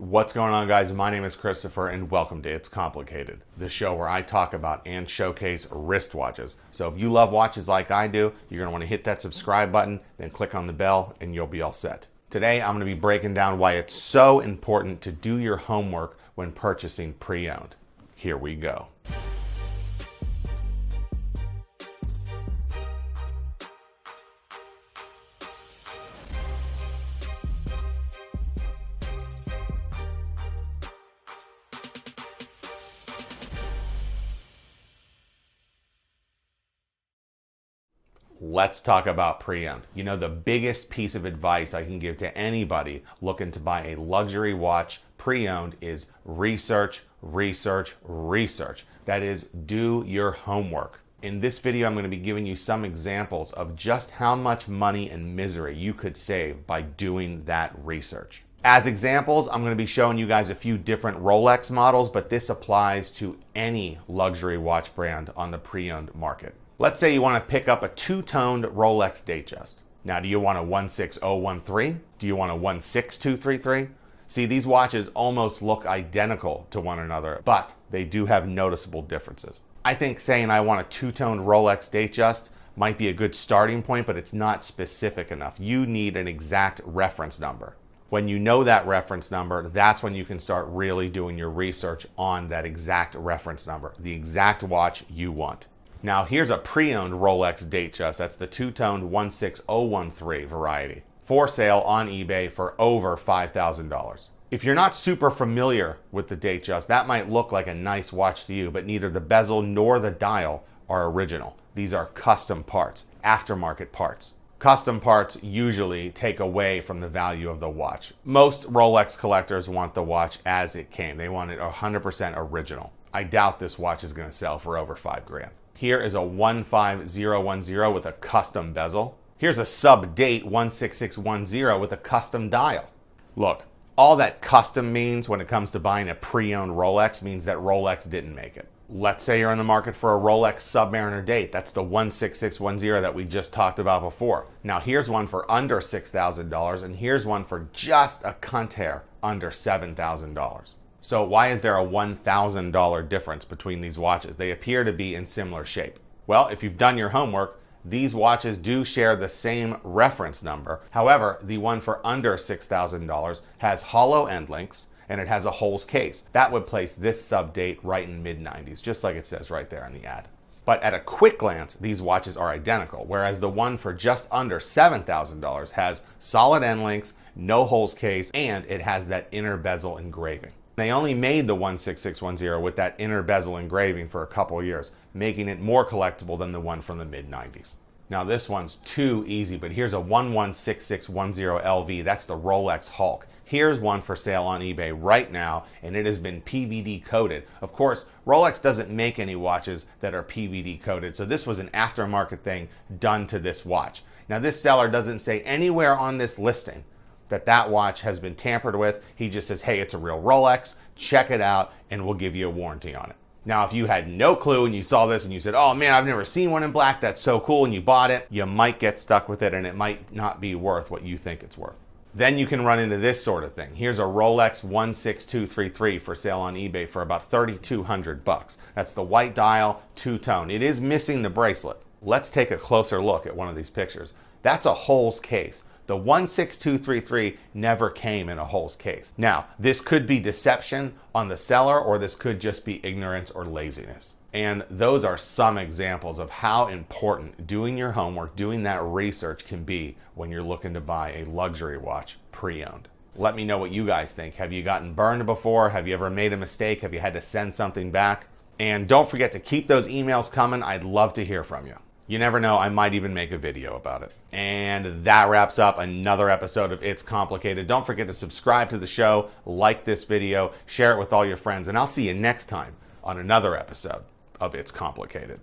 What's going on, guys? My name is Christopher and welcome to It's Complicated, the show where I talk about and showcase wristwatches. So if you love watches like I do, you're going to want to hit that subscribe button, then click on the bell and you'll be all set. Today I'm going to be breaking down why it's so important to do your homework when purchasing pre-owned. Here we go. Let's talk about pre-owned. You know, the biggest piece of advice I can give to anybody looking to buy a luxury watch pre-owned is research, research, research. That is, do your homework. In this video, I'm going to be giving you some examples of just how much money and misery you could save by doing that research. As examples, I'm going to be showing you guys a few different Rolex models, but this applies to any luxury watch brand on the pre-owned market. Let's say you want to pick up a two-toned Rolex Datejust. Now, do you want a 16013? Do you want a 16233? See, these watches almost look identical to one another, but they do have noticeable differences. I think saying I want a two-toned Rolex Datejust might be a good starting point, but it's not specific enough. You need an exact reference number. When you know that reference number, that's when you can start really doing your research on that exact reference number, the exact watch you want. Now here's a pre-owned Rolex Datejust. That's the two-toned 16013 variety. For sale on eBay for over $5,000. If you're not super familiar with the Datejust, that might look like a nice watch to you, but neither the bezel nor the dial are original. These are custom parts, aftermarket parts. Custom parts usually take away from the value of the watch. Most Rolex collectors want the watch as it came. They want it 100% original. I doubt this watch is going to sell for over $5,000. Here is a 15010 with a custom bezel. Here's a sub-date 16610 with a custom dial. Look, all that custom means when it comes to buying a pre-owned Rolex means that Rolex didn't make it. Let's say you're in the market for a Rolex Submariner date. That's the 16610 that we just talked about before. Now here's one for under $6,000 and here's one for just a cunt hair under $7,000. So why is there a $1,000 difference between these watches? They appear to be in similar shape. Well, if you've done your homework, these watches do share the same reference number. However, the one for under $6,000 has hollow end links and it has a holes case. That would place this sub-date right in mid-90s, just like it says right there in the ad. But at a quick glance, these watches are identical, whereas the one for just under $7,000 has solid end links, no holes case, and it has that inner bezel engraving. They only made the 16610 with that inner bezel engraving for a couple years, making it more collectible than the one from the mid-90s. Now this one's too easy, but here's a 116610 LV. That's the Rolex Hulk. Here's one for sale on eBay right now, and it has been PVD coated. Of course, Rolex doesn't make any watches that are PVD coated, so this was an aftermarket thing done to this watch. Now this seller doesn't say anywhere on this listing that watch has been tampered with. He just says, hey, it's a real Rolex, check it out, and we'll give you a warranty on it. Now, if you had no clue and you saw this and you said, oh man, I've never seen one in black, that's so cool, and you bought it, you might get stuck with it and it might not be worth what you think it's worth. Then you can run into this sort of thing. Here's a Rolex 16233 for sale on eBay for about $3,200. That's the white dial, two-tone. It is missing the bracelet. Let's take a closer look at one of these pictures. That's a holes case. The 16233 never came in a holes case. Now, this could be deception on the seller, or this could just be ignorance or laziness. And those are some examples of how important doing your homework, doing that research can be when you're looking to buy a luxury watch pre-owned. Let me know what you guys think. Have you gotten burned before? Have you ever made a mistake? Have you had to send something back? And don't forget to keep those emails coming. I'd love to hear from you. You never know, I might even make a video about it. And that wraps up another episode of It's Complicated. Don't forget to subscribe to the show, like this video, share it with all your friends, and I'll see you next time on another episode of It's Complicated.